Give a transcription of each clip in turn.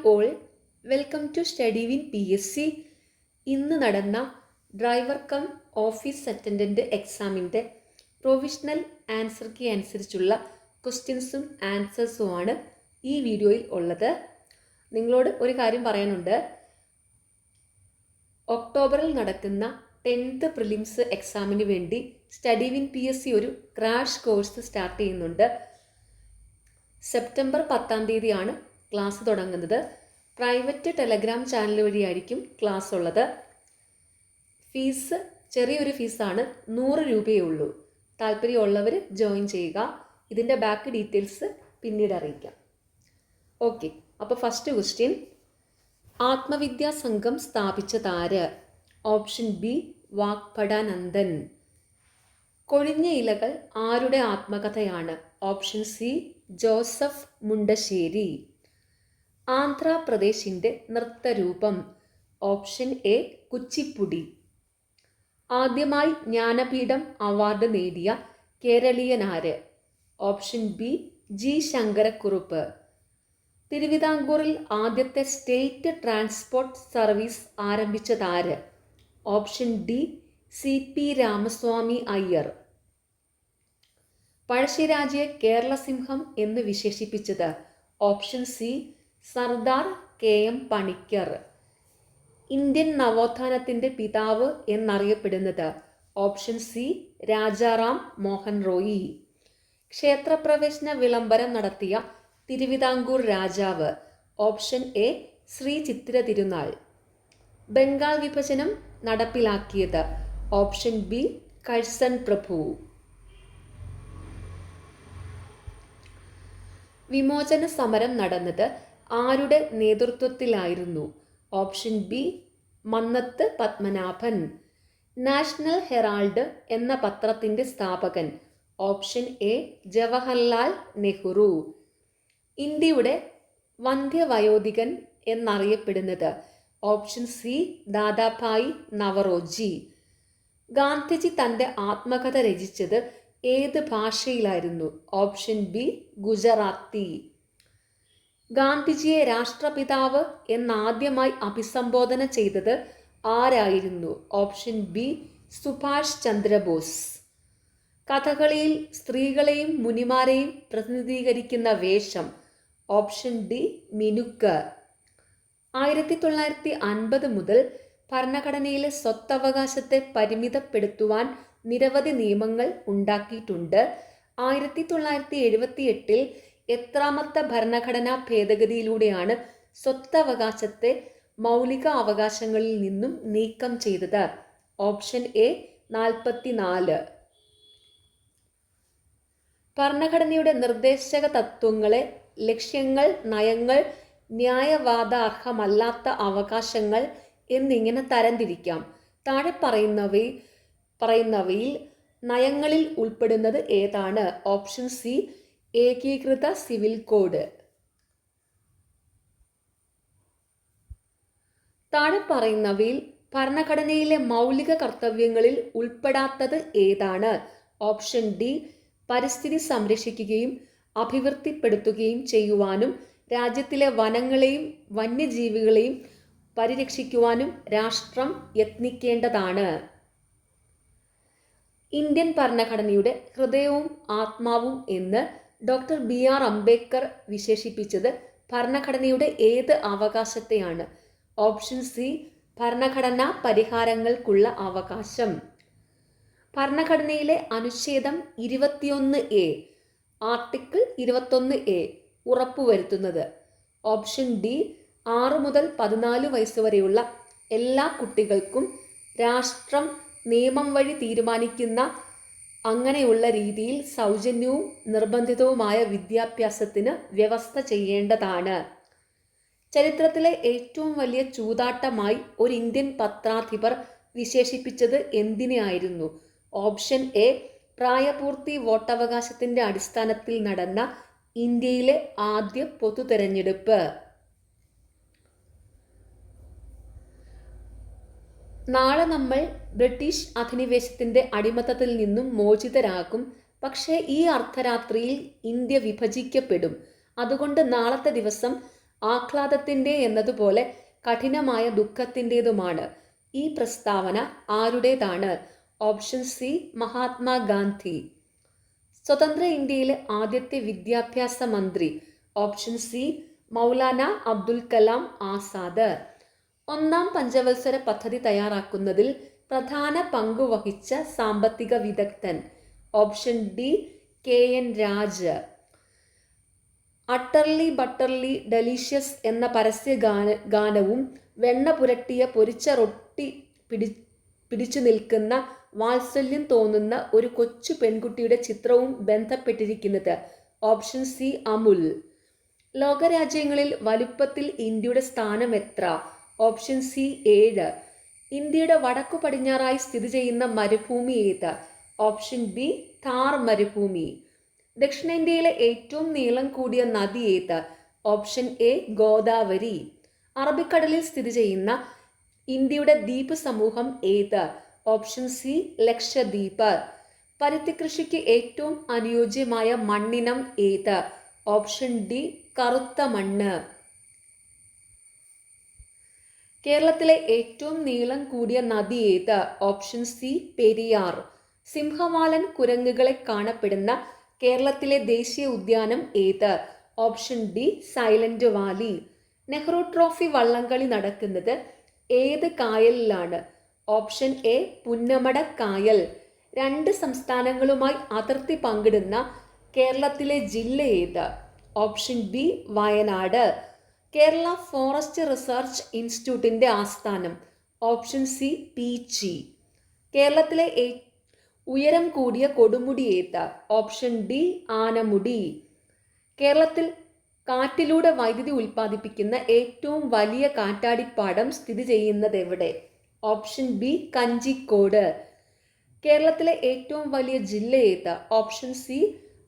All, welcome to study win PSC. ഇന്ന് നടന്ന driver cum office attendant എക്സാമിൻ്റെ provisional answer key അനുസരിച്ചുള്ള ക്വസ്റ്റ്യൻസും ആൻസേഴ്സുമാണ് ഈ വീഡിയോയിൽ ഉള്ളത്. നിങ്ങളോട് ഒരു കാര്യം പറയാനുണ്ട്. ഒക്ടോബറിൽ നടക്കുന്ന 10th പ്രിലിംസ് എക്സാമിന് വേണ്ടി സ്റ്റഡി വിൻ PSC ഒരു ക്രാഷ് കോഴ്സ് സ്റ്റാർട്ട് ചെയ്യുന്നുണ്ട്. സെപ്റ്റംബർ 10 ക്ലാസ് തുടങ്ങുന്നത്. പ്രൈവറ്റ് ടെലഗ്രാം ചാനൽ വഴിയായിരിക്കും ക്ലാസ് ഉള്ളത്. ഫീസ് ചെറിയൊരു ഫീസാണ്, 100 രൂപയേ ഉള്ളൂ. താല്പര്യമുള്ളവർ ജോയിൻ ചെയ്യുക. ഇതിൻ്റെ ബാക്ക് ഡീറ്റെയിൽസ് പിന്നീട് അറിയിക്കാം. ഓക്കെ, അപ്പോൾ ഫസ്റ്റ് ക്വസ്റ്റ്യൻ, ആത്മവിദ്യാ സംഘം സ്ഥാപിച്ചതാര്? Option B Vagbhatananda. കൊഴിഞ്ഞ ഇലകൾ ആരുടെ ആത്മകഥയാണ്? Option C Joseph Mundassery. ആന്ധ്രാപ്രദേശിൻ്റെ നൃത്തരൂപം? Option A Kuchipudi. ആദ്യമായി ജ്ഞാനപീഠം അവാർഡ് നേടിയ കേരളീയനാര്? Option B G Sankarakurup. തിരുവിതാംകൂറിൽ ആദ്യത്തെ സ്റ്റേറ്റ് ട്രാൻസ്പോർട്ട് സർവീസ് ആരംഭിച്ചതാര്? Option D CP Ramaswami Iyer. പഴശ്ശിരാജയെ കേരളസിംഹം എന്ന് വിശേഷിപ്പിച്ചത്? Option C Sardar KM Panikkar. Indian നവോത്ഥാനത്തിൻ്റെ പിതാവ് എന്നറിയപ്പെടുന്നത്? Option C Rajaram Mohan Roy. ക്ഷേത്രപ്രവേശന വിളംബരം നടത്തിയ തിരുവിതാംകൂർ രാജാവ്? Option A Shri Chithira Thirunal. ബംഗാൾ വിഭജനം നടപ്പിലാക്കിയത്? ഓപ്ഷൻ ബി കഴ്സൺ പ്രഭു. വിമോചന സമരം നടന്നത് ആരുടെ നേതൃത്വത്തിലായിരുന്നു? Option B Mannathu Padmanabhan. National Herald എന്ന പത്രത്തിൻ്റെ സ്ഥാപകൻ? Option A Jawaharlal Nehru. ഇന്ത്യയുടെ വന്ധ്യവയോധികൻ എന്നറിയപ്പെടുന്നത്? Option C Dadabhai Naoroji. ഗാന്ധിജി തൻ്റെ ആത്മകഥ രചിച്ചത് ഏത് ഭാഷയിലായിരുന്നു? Option B Gujarati. ഗാന്ധിജിയെ രാഷ്ട്രപിതാവ് എന്നാദ്യമായി അഭിസംബോധന ചെയ്തത് ആരായിരുന്നു? Option B Subhash Chandrabose. കഥകളിയിൽ സ്ത്രീകളെയും മുനിമാരെയും പ്രതിനിധീകരിക്കുന്ന വേഷം? Option D മിനുക്ക്. 1950 മുതൽ ഭരണഘടനയിലെ സ്വത്തവകാശത്തെ പരിമിതപ്പെടുത്തുവാൻ നിരവധി നിയമങ്ങൾ ഉണ്ടാക്കിയിട്ടുണ്ട്. 1978 എത്രാമത്തെ ഭരണഘടനാ ഭേദഗതിയിലൂടെയാണ് സ്വത്തവകാശത്തെ മൗലിക അവകാശങ്ങളിൽ നിന്നും നീക്കം ചെയ്തത്? Option A 44. ഭരണഘടനയുടെ നിർദ്ദേശക തത്വങ്ങളെ ലക്ഷ്യങ്ങൾ, നയങ്ങൾ, ന്യായവാദാർഹമല്ലാത്ത അവകാശങ്ങൾ എന്നിങ്ങനെ തരംതിരിക്കാം. താഴെ പറയുന്നവയിൽ നയങ്ങളിൽ ഉൾപ്പെടുന്നത് ഏതാണ്? ഓപ്ഷൻ സി ഏകീകൃത സിവിൽ കോഡ്. താഴെ പറയുന്നവയിൽ ഭരണഘടനയിലെ മൗലിക കർത്തവ്യങ്ങളിൽ ഉൾപ്പെടാത്തത് ഏതാണ്? ഓപ്ഷൻ ഡി പരിസ്ഥിതി സംരക്ഷിക്കുകയും അഭിവൃദ്ധിപ്പെടുത്തുകയും ചെയ്യുവാനും രാജ്യത്തിലെ വനങ്ങളെയും വന്യജീവികളെയും പരിരക്ഷിക്കുവാനും രാഷ്ട്രം യത്നിക്കേണ്ടതാണ്. ഇന്ത്യൻ ഭരണഘടനയുടെ ഹൃദയവും ആത്മാവും എന്ന് ഡോക്ടർ BR അംബേദ്കർ വിശേഷിപ്പിച്ചത് ഭരണഘടനയുടെ ഏത് അവകാശത്തെയാണ്? ഓപ്ഷൻ സി ഭരണഘടനാ പരിഹാരങ്ങൾക്കുള്ള അവകാശം. ഭരണഘടനയിലെ അനുച്ഛേദം 21A article 21A ഉറപ്പുവരുത്തുന്നത്? Option D 6 മുതൽ 14 വയസ്സ് വരെയുള്ള എല്ലാ കുട്ടികൾക്കും രാഷ്ട്രം നിയമം വഴി തീരുമാനിക്കുന്ന അങ്ങനെയുള്ള രീതിയിൽ സൗജന്യവും നിർബന്ധിതവുമായ വിദ്യാഭ്യാസത്തിന് വ്യവസ്ഥ ചെയ്യേണ്ടതാണ്. ചരിത്രത്തിലെ ഏറ്റവും വലിയ ചൂതാട്ടമായി ഒരു ഇന്ത്യൻ പത്രാധിപർ വിശേഷിപ്പിച്ചത് എന്തിനെയായിരുന്നു? ഓപ്ഷൻ എ പ്രായപൂർത്തി വോട്ടവകാശത്തിൻ്റെ അടിസ്ഥാനത്തിൽ നടന്ന ഇന്ത്യയിലെ ആദ്യ പൊതു തെരഞ്ഞെടുപ്പ്. നാളെ നമ്മൾ ബ്രിട്ടീഷ് അധിനിവേശത്തിൻ്റെ അടിമത്തത്തിൽ നിന്നും മോചിതരാകും. പക്ഷേ ഈ അർദ്ധരാത്രിയിൽ ഇന്ത്യ വിഭജിക്കപ്പെടും. അതുകൊണ്ട് നാളത്തെ ദിവസം ആഹ്ലാദത്തിൻ്റെ എന്നതുപോലെ കഠിനമായ ദുഃഖത്തിൻ്റെതുമാണ്. ഈ പ്രസ്താവന ആരുടേതാണ്? Option C Mahatma Gandhi. സ്വതന്ത്ര ഇന്ത്യയിലെ ആദ്യത്തെ വിദ്യാഭ്യാസ മന്ത്രി? Option C Maulana Abdul Kalam Azad. ഒന്നാം പഞ്ചവത്സര പദ്ധതി തയ്യാറാക്കുന്നതിൽ പ്രധാന പങ്കുവഹിച്ച സാമ്പത്തിക വിദഗ്ധൻ? Option D KN Raj. Utterly butterly delicious എന്ന പരസ്യ ഗാനവും വെണ്ണ പുരട്ടിയ പൊരിച്ച റൊട്ടി പിടിച്ചു നിൽക്കുന്ന വാത്സല്യം തോന്നുന്ന ഒരു കൊച്ചു പെൺകുട്ടിയുടെ ചിത്രവും ബന്ധപ്പെട്ടിരിക്കുന്നത്? Option C Amul. ലോകരാജ്യങ്ങളിൽ വലുപ്പത്തിൽ ഇന്ത്യയുടെ സ്ഥാനം എത്ര? Option C 7. ഇന്ത്യയുടെ വടക്കു പടിഞ്ഞാറായി സ്ഥിതി ചെയ്യുന്ന മരുഭൂമി ഏത്? ഓപ്ഷൻ ബി താർ മരുഭൂമി. ദക്ഷിണേന്ത്യയിലെ ഏറ്റവും നീളം കൂടിയ നദി ഏത്? Option A Godavari. അറബിക്കടലിൽ സ്ഥിതി ചെയ്യുന്ന ഇന്ത്യയുടെ ദ്വീപ് സമൂഹം ഏത്? Option C Lakshadweep. പരുത്തി കൃഷിക്ക് ഏറ്റവും അനുയോജ്യമായ മണ്ണിനം ഏത്? ഓപ്ഷൻ ഡി കറുത്ത മണ്ണ്. കേരളത്തിലെ ഏറ്റവും നീളം കൂടിയ നദി ഏത്? Option C Periyar. സിംഹവാലൻ കുരങ്ങുകളെ കാണപ്പെടുന്ന കേരളത്തിലെ ദേശീയ ഉദ്യാനം ഏത്? Option D silent valley. Nehru trophy വള്ളംകളി നടക്കുന്നത് ഏത് കായലിലാണ്? ഓപ്ഷൻ എ പുന്നമട കായൽ. 2 സംസ്ഥാനങ്ങളുമായി അതിർത്തി പങ്കിടുന്ന കേരളത്തിലെ ജില്ല ഏത്? Option B Wayanad. Kerala forest research ഇൻസ്റ്റിറ്റ്യൂട്ടിൻ്റെ ആസ്ഥാനം? Option C Peechi. കേരളത്തിലെ ഉയരം കൂടിയ കൊടുമുടി ഏത്? Option D Anamudi. കേരളത്തിൽ കാറ്റിലൂടെ വൈദ്യുതി ഉൽപ്പാദിപ്പിക്കുന്ന ഏറ്റവും വലിയ കാറ്റാടിപ്പാടം സ്ഥിതി ചെയ്യുന്നത് എവിടെ? Option B Kanjikode. കേരളത്തിലെ ഏറ്റവും വലിയ ജില്ല ഏത്? Option C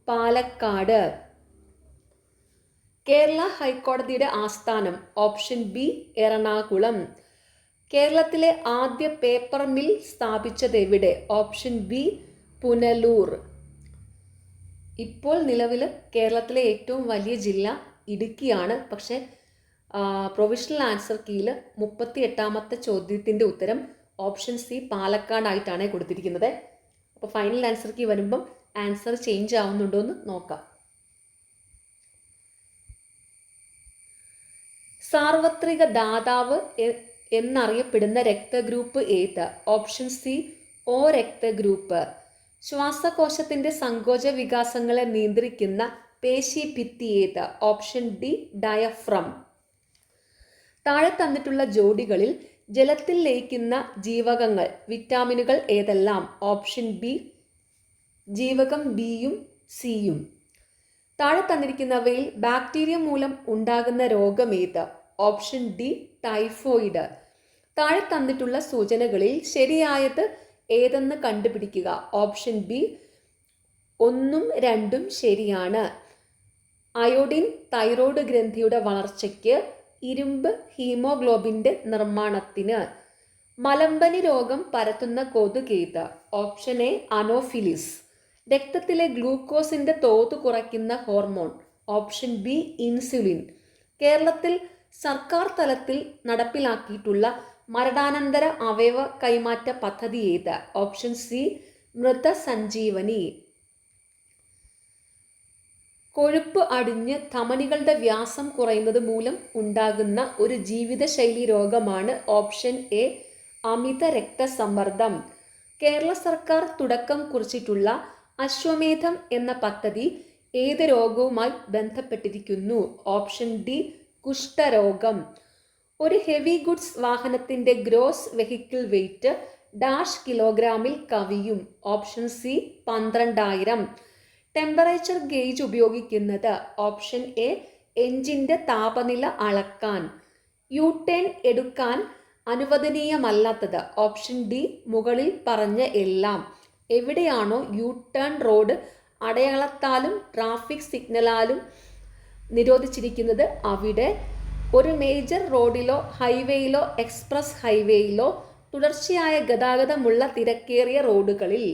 Palakkad. കേരള ഹൈക്കോടതിയുടെ ആസ്ഥാനം? Option B Ernakulam. കേരളത്തിലെ ആദ്യ പേപ്പർ മിൽ സ്ഥാപിച്ചത് എവിടെ? Option B Punalur. ഇപ്പോൾ നിലവിൽ കേരളത്തിലെ ഏറ്റവും വലിയ ജില്ല ഇടുക്കിയാണ്. പക്ഷേ പ്രൊവിഷണൽ ആൻസർ കീയിൽ 38ാമത്തെ ചോദ്യത്തിൻ്റെ ഉത്തരം ഓപ്ഷൻ സി പാലക്കാടായിട്ടാണ് കൊടുത്തിരിക്കുന്നത്. അപ്പോൾ ഫൈനൽ ആൻസർ കീ വരുമ്പം ആൻസർ ചേഞ്ച് ആവുന്നുണ്ടോ എന്ന് നോക്കാം. സാർവത്രിക ദാതാവ് എന്നറിയപ്പെടുന്ന രക്തഗ്രൂപ്പ് ഏത്? Option C O രക്തഗ്രൂപ്പ്. ശ്വാസകോശത്തിൻ്റെ സങ്കോച വികാസങ്ങളെ നിയന്ത്രിക്കുന്ന പേശിഭിത്തി ഏത്? Option D diaphragm. താഴെ തന്നിട്ടുള്ള ജോഡികളിൽ ജലത്തിൽ ലയിക്കുന്ന ജീവകങ്ങൾ വിറ്റാമിനുകൾ ഏതെല്ലാം? ഓപ്ഷൻ ബി ജീവകം ബിയും സിയും. താഴെ തന്നിരിക്കുന്നവയിൽ ബാക്ടീരിയ മൂലം ഉണ്ടാകുന്ന രോഗം ഏത്? Option D typhoid. താഴെ തന്നിട്ടുള്ള സൂചനകളിൽ ശരിയായത് ഏതെന്ന് കണ്ടുപിടിക്കുക. ഓപ്ഷൻ ബി 1ഉം 2ഉം ശരിയാണ്. അയോഡിൻ തൈറോയ്ഡ് ഗ്രന്ഥിയുടെ വളർച്ചയ്ക്ക്, ഇരുമ്പ് ഹീമോഗ്ലോബിൻ്റെ നിർമ്മാണത്തിന്. മലമ്പനി രോഗം പരത്തുന്ന കൊതുക് ഏത്? Option A Anopheles. രക്തത്തിലെ ഗ്ലൂക്കോസിൻ്റെ തോത് കുറയ്ക്കുന്ന ഹോർമോൺ? Option B insulin. കേരളത്തിൽ സർക്കാർ തലത്തിൽ നടപ്പിലാക്കിയിട്ടുള്ള മരണാനന്തര അവയവ കൈമാറ്റ പദ്ധതി ഏത്? ഓപ്ഷൻ സി മൃതസഞ്ജീവനി. കൊഴുപ്പ് അടിഞ്ഞ് ധമനികളുടെ വ്യാസം കുറയുന്നത് മൂലം ഉണ്ടാകുന്ന ഒരു ജീവിതശൈലി രോഗമാണ്? ഓപ്ഷൻ എ അമിത രക്തസമ്മർദ്ദം. കേരള സർക്കാർ തുടക്കം കുറിച്ചിട്ടുള്ള അശ്വമേധം എന്ന പദ്ധതി ഏത് രോഗവുമായി ബന്ധപ്പെട്ടിരിക്കുന്നു? ഓപ്ഷൻ ഡി കുഷ്ഠരോഗം. ഒരു ഹെവി ഗുഡ്സ് വാഹനത്തിൻ്റെ ഗ്രോസ് വെഹിക്കിൾ വെയ്റ്റ് ഡാഷ് കിലോഗ്രാമിൽ കവിയും? Option C 12,000. ടെമ്പറേച്ചർ ഗേജ് ഉപയോഗിക്കുന്നത്? ഓപ്ഷൻ എ എഞ്ചിൻ്റെ താപനില അളക്കാൻ. യൂടേൺ എടുക്കാൻ അനുവദനീയമല്ലാത്തത്? ഓപ്ഷൻ ഡി മുകളിൽ പറഞ്ഞ എല്ലാം. എവിടെയാണോ യൂടേൺ റോഡ് അടയാളത്താലും ട്രാഫിക് സിഗ്നലാലും നിരോധിച്ചിരിക്കുന്നത് അവിടെ. ഒരു മേജർ റോഡിലോ ഹൈവേയിലോ എക്സ്പ്രസ് ഹൈവേയിലോ തുടർച്ചയായ ഗതാഗതമുള്ള തിരക്കേറിയ റോഡുകളിൽ.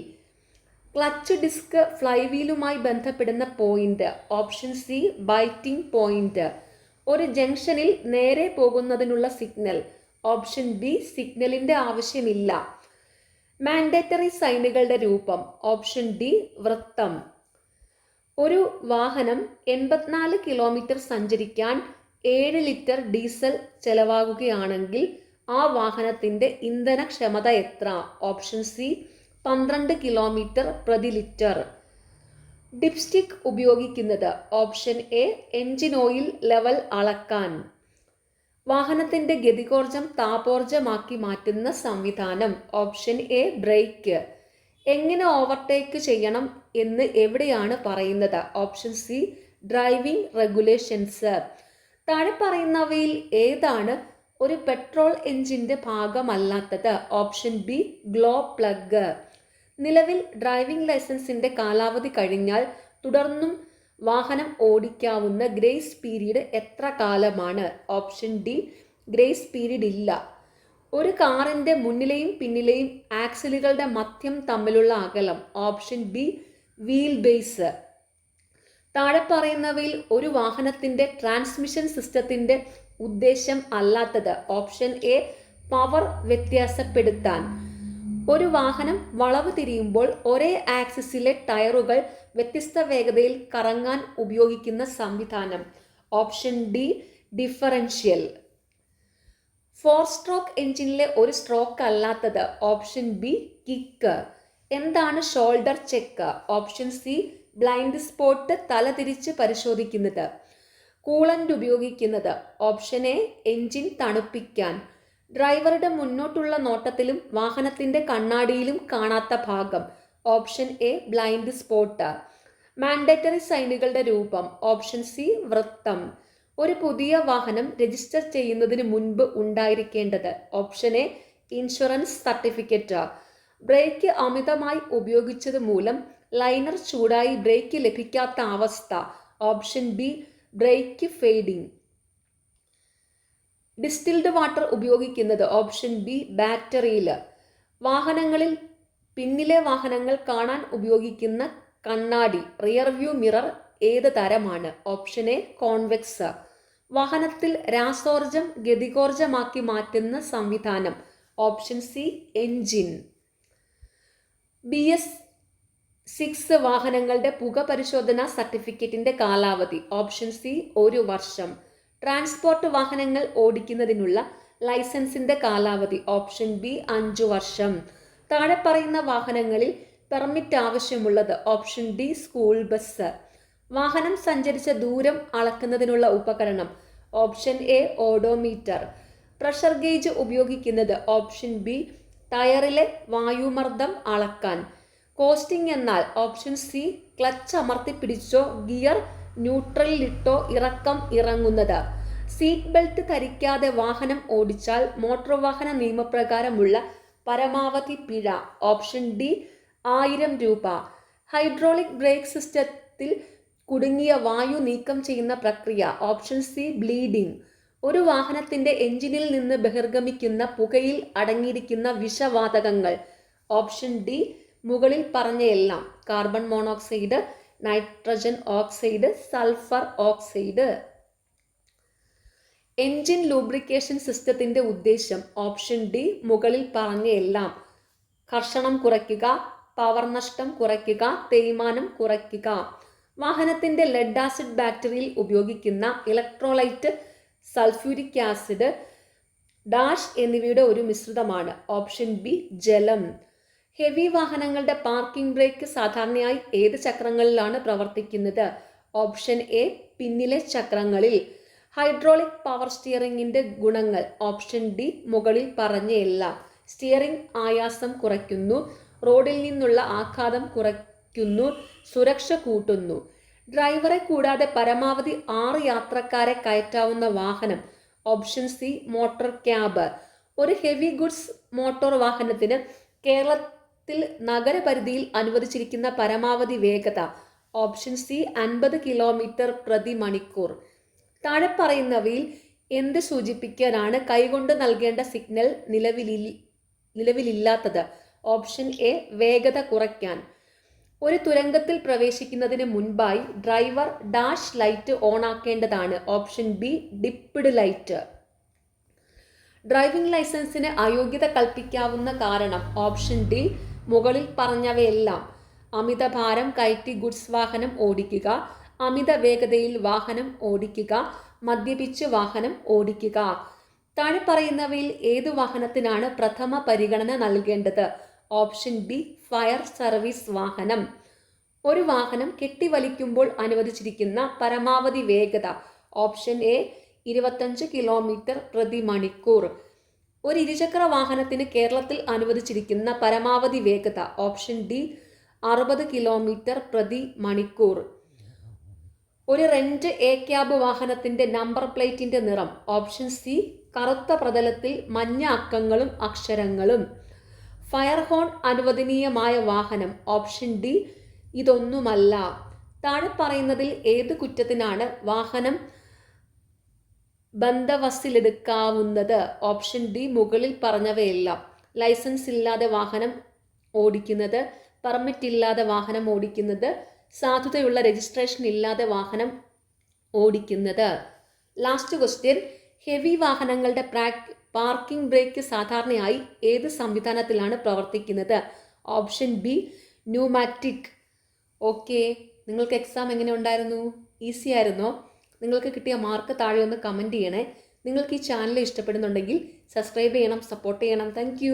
ക്ലച്ച് ഡിസ്ക് ഫ്ലൈവീലുമായി ബന്ധപ്പെടുന്ന point? Option C biting point. ഒരു ജംഗ്ഷനിൽ നേരെ പോകുന്നതിനുള്ള സിഗ്നൽ. ഓപ്ഷൻ ബി സിഗ്നലിന്റെ ആവശ്യമില്ല. മാൻഡേറ്ററി സൈനുകളുടെ രൂപം. ഓപ്ഷൻ ഡി വൃത്തം. ഒരു വാഹനം 84 കിലോമീറ്റർ സഞ്ചരിക്കാൻ 7 ലിറ്റർ ഡീസൽ ചെലവാകുകയാണെങ്കിൽ ആ വാഹനത്തിന്റെ ഇന്ധനക്ഷമത എത്ര? ഓപ്ഷൻ സി 12 കിലോമീറ്റർ പ്രതി ലിറ്റർ. ഡിപ്സ്റ്റിക് ഉപയോഗിക്കുന്നത്. Option A engine oil level അളക്കാൻ. വാഹനത്തിന്റെ ഗതികോർജം താപോർജമാക്കി മാറ്റുന്ന സംവിധാനം. Option A brake. എങ്ങനെ ഓവർടേക്ക് ചെയ്യണം എന്ന് എവിടെയാണ് പറയുന്നത്? Option C driving regulations. താഴെ പറയുന്നവയിൽ ഏതാണ് ഒരു പെട്രോൾ എഞ്ചിന്റെ ഭാഗമല്ലാത്തത്? Option B glow plug. നിലവിൽ ഡ്രൈവിംഗ് ലൈസൻസിന്റെ കാലാവധി കഴിഞ്ഞാൽ തുടർന്നും വാഹനം ഓടിക്കാവുന്ന ഗ്രേസ് പീരീഡ് എത്ര കാലമാണ്? ഓപ്ഷൻ ഡി ഗ്രേസ് പീരീഡ് ഇല്ല. ഒരു കാറിന്റെ മുന്നിലെയും പിന്നിലെയും ആക്സിലുകളുടെ മധ്യം തമ്മിലുള്ള അകലം. Option B wheel base. താഴെ പറയുന്നവയിൽ ഒരു വാഹനത്തിന്റെ ട്രാൻസ്മിഷൻ സിസ്റ്റത്തിന്റെ ഉദ്ദേശം അല്ലാത്തത്? ഓപ്ഷൻ എ പവർ വ്യത്യാസപ്പെടുത്താൻ. ഒരു വാഹനം വളവ് തിരിയുമ്പോൾ ഒരേ ആക്സിസിലെ ടയറുകൾ വ്യത്യസ്ത വേഗതയിൽ കറങ്ങാൻ ഉപയോഗിക്കുന്ന സംവിധാനം. Option D differential. 4 സ്ട്രോക്ക് എഞ്ചിനിലെ ഒരു സ്ട്രോക്ക് അല്ലാത്തത്? Option B kick. എന്താണ് shoulder check? Option C blind spot തല തിരിച്ച് പരിശോധിക്കുന്നത്. കൂളന്റ് ഉപയോഗിക്കുന്നത്. ഓപ്ഷൻ എ എഞ്ചിൻ തണുപ്പിക്കാൻ. ഡ്രൈവറുടെ മുന്നോട്ടുള്ള നോട്ടത്തിലും വാഹനത്തിന്റെ കണ്ണാടിയിലും കാണാത്ത ഭാഗം. Option A blind spot. Mandatory സൈനുകളുടെ രൂപം. ഓപ്ഷൻ സി വൃത്തം. ഒരു പുതിയ വാഹനം രജിസ്റ്റർ ചെയ്യുന്നതിന് മുൻപ് ഉണ്ടായിരിക്കേണ്ടത്. Option A insurance certificate. Brake അമിതമായി ഉപയോഗിച്ചത് മൂലം ലൈനർ ചൂടായി ബ്രേക്ക് ലഭിക്കാത്ത അവസ്ഥ. Option B brake fading. Distilled water ഉപയോഗിക്കുന്നത്. ഓപ്ഷൻ ബി ബാറ്ററിയിൽ. വാഹനങ്ങളിൽ പിന്നിലെ വാഹനങ്ങൾ കാണാൻ ഉപയോഗിക്കുന്ന കണ്ണാടി റിയർ വ്യൂ മിറർ ഏത് തരമാണ്? Option A convex. വാഹനത്തിൽ രാസോർജം ഗതികോർജമാക്കി മാറ്റുന്ന സംവിധാനം. Option C engine. BS6 വാഹനങ്ങളുടെ പുക പരിശോധന സർട്ടിഫിക്കറ്റിന്റെ കാലാവധി. ഓപ്ഷൻ സി 1 വർഷം. ട്രാൻസ്പോർട്ട് വാഹനങ്ങൾ ഓടിക്കുന്നതിനുള്ള ലൈസൻസിന്റെ കാലാവധി. ഓപ്ഷൻ ബി 5 വർഷം. താഴെ പറയുന്ന വാഹനങ്ങളിൽ പെർമിറ്റ് ആവശ്യമുള്ളത്. Option D school bus. വാഹനം സഞ്ചരിച്ച ദൂരം അളക്കുന്നതിനുള്ള ഉപകരണം. Option A odometer. Pressure gauge ഉപയോഗിക്കുന്നത്. ഓപ്ഷൻ ബി ടയറിലെ വായുമർദ്ദം അളക്കാൻ. കോസ്റ്റിംഗ് എന്നാൽ. ഓപ്ഷൻ സി ക്ലച്ച് അമർത്തിപ്പിടിച്ചോ ഗിയർ ന്യൂട്രലിലിട്ടോ ഇറക്കം ഇറങ്ങുന്നത്. സീറ്റ് ബെൽറ്റ് ധരിക്കാതെ വാഹനം ഓടിച്ചാൽ മോട്ടോർ വാഹന നിയമപ്രകാരമുള്ള പരമാവധി പിഴ. ഓപ്ഷൻ ഡി 1000 രൂപ. ഹൈഡ്രോളിക് ബ്രേക്ക് സിസ്റ്റത്തിൽ കുടുങ്ങിയ വായു നീക്കം ചെയ്യുന്ന പ്രക്രിയ. Option C bleeding. ഒരു വാഹനത്തിന്റെ എഞ്ചിനിൽ നിന്ന് ബഹിർഗമിക്കുന്ന പുകയിൽ അടങ്ങിയിരിക്കുന്ന വിഷവാതകങ്ങൾ. ഓപ്ഷൻ ഡി മുകളിൽ പറഞ്ഞയെല്ലാം. Carbon monoxide, nitrogen oxide, sulphur oxide. Engine lubrication സിസ്റ്റത്തിന്റെ ഉദ്ദേശം. ഓപ്ഷൻ ഡി മുകളിൽ പറഞ്ഞയെല്ലാം. ഘർഷണം കുറയ്ക്കുക, പവർ നഷ്ടം കുറയ്ക്കുക, തേയ്മാനം കുറയ്ക്കുക. വാഹനത്തിന്റെ ലെഡ് ആസിഡ് ബാറ്ററിയിൽ ഉപയോഗിക്കുന്ന ഇലക്ട്രോലൈറ്റ് സൾഫ്യൂരിക് ആസിഡ് ഡാഷ് എന്നിവയുടെ ഒരു മിശ്രിതമാണ്. ഓപ്ഷൻ ബി ജലം. ഹെവി വാഹനങ്ങളുടെ പാർക്കിംഗ് ബ്രേക്ക് സാധാരണയായി ഏത് ചക്രങ്ങളിലാണ് പ്രവർത്തിക്കുന്നത്? ഓപ്ഷൻ എ പിന്നിലെ ചക്രങ്ങളിൽ. ഹൈഡ്രോളിക് പവർ സ്റ്റിയറിംഗിന്റെ ഗുണങ്ങൾ. ഓപ്ഷൻ ഡി മുകളിൽ പറഞ്ഞയെല്ലാം. സ്റ്റിയറിംഗ് ആയാസം കുറയ്ക്കുന്നു, റോഡിൽ നിന്നുള്ള ആഘാതം കുറയ്ക്കുന്നു, സുരക്ഷ കൂട്ടുന്നു. ഡ്രൈവറെ കൂടാതെ പരമാവധി 6 യാത്രക്കാരെ കയറ്റാവുന്ന വാഹനം. Option C motor cab. ഒരു ഹെവി ഗുഡ്സ് മോട്ടോർ വാഹനത്തിന് കേരളത്തിൽ നഗരപരിധിയിൽ അനുവദിച്ചിരിക്കുന്ന പരമാവധി വേഗത. ഓപ്ഷൻ സി 50 കിലോമീറ്റർ പ്രതി മണിക്കൂർ. താഴെ പറയുന്നവയിൽ എന്ത് സൂചിപ്പിക്കാനാണ് കൈകൊണ്ട് നൽകേണ്ട സിഗ്നൽ നിലവിലില്ലാത്തത്? ഓപ്ഷൻ എ വേഗത കുറയ്ക്കാൻ. ഒരു തുരങ്കത്തിൽ പ്രവേശിക്കുന്നതിന് മുൻപായി ഡ്രൈവർ ഡാഷ് ലൈറ്റ് ഓൺ ആക്കേണ്ടതാണ്. Option B dipped light. Driving ലൈസൻസിന് അയോഗ്യത കൽപ്പിക്കാവുന്ന കാരണം. ഓപ്ഷൻ ഡി മുകളിൽ പറഞ്ഞവയെല്ലാം. അമിതഭാരം കയറ്റി ഗുഡ്സ് വാഹനം ഓടിക്കുക, അമിത വേഗതയിൽ വാഹനം ഓടിക്കുക, മദ്യപിച്ച് വാഹനം ഓടിക്കുക. താഴെ പറയുന്നവയിൽ ഏതു വാഹനത്തിനാണ് പ്രഥമ പരിഗണന നൽകേണ്ടത്? ഓപ്ഷൻ ബി ഫയർ സർവീസ് വാഹനം. ഒരു വാഹനം കെട്ടിവലിക്കുമ്പോൾ അനുവദിച്ചിരിക്കുന്ന പരമാവധി വേഗത. ഓപ്ഷൻ എ 25 കിലോമീറ്റർ പ്രതി മണിക്കൂർ. ഒരു ഇരുചക്ര വാഹനത്തിന് കേരളത്തിൽ അനുവദിച്ചിരിക്കുന്ന പരമാവധി വേഗത. ഓപ്ഷൻ ഡി 60 കിലോമീറ്റർ പ്രതി മണിക്കൂർ. ഒരു റെന്റ് എ ക്യാബ് വാഹനത്തിന്റെ നമ്പർ പ്ലേറ്റിന്റെ നിറം. ഓപ്ഷൻ സി കറുത്ത പ്രതലത്തിൽ മഞ്ഞ അക്കങ്ങളും അക്ഷരങ്ങളും. ഫയർ ഹോൺ അനുവദനീയമായ വാഹനം. ഓപ്ഷൻ ഡി ഇതൊന്നുമല്ല. താഴെ പറയുന്നതിൽ ഏത് കുറ്റത്തിനാണ് വാഹനം ബന്ദവസ്സിലെടുക്കാവുന്നത്? ഓപ്ഷൻ ഡി മുകളിൽ പറഞ്ഞവയെല്ലാം. ലൈസൻസ് ഇല്ലാതെ വാഹനം ഓടിക്കുന്നത്, പെർമിറ്റ് ഇല്ലാതെ വാഹനം ഓടിക്കുന്നത്, സാധുതയുള്ള രജിസ്ട്രേഷൻ ഇല്ലാതെ വാഹനം ഓടിക്കുന്നത്. Last question. ഹെവി വാഹനങ്ങളുടെ പാർക്കിംഗ് ബ്രേക്ക് സാധാരണയായി ഏത് സംവിധാനത്തിലാണ് പ്രവർത്തിക്കുന്നത്? Option B pneumatic. ഓക്കെ, നിങ്ങൾക്ക് എക്സാം എങ്ങനെ ഉണ്ടായിരുന്നു? ഈസി ആയിരുന്നോ? നിങ്ങൾക്ക് കിട്ടിയ മാർക്ക് താഴെ ഒന്ന് കമൻറ്റ് ചെയ്യണേ. നിങ്ങൾക്ക് ഈ ചാനൽ ഇഷ്ടപ്പെടുന്നുണ്ടെങ്കിൽ സബ്സ്ക്രൈബ് ചെയ്യണം, സപ്പോർട്ട് ചെയ്യണം. താങ്ക്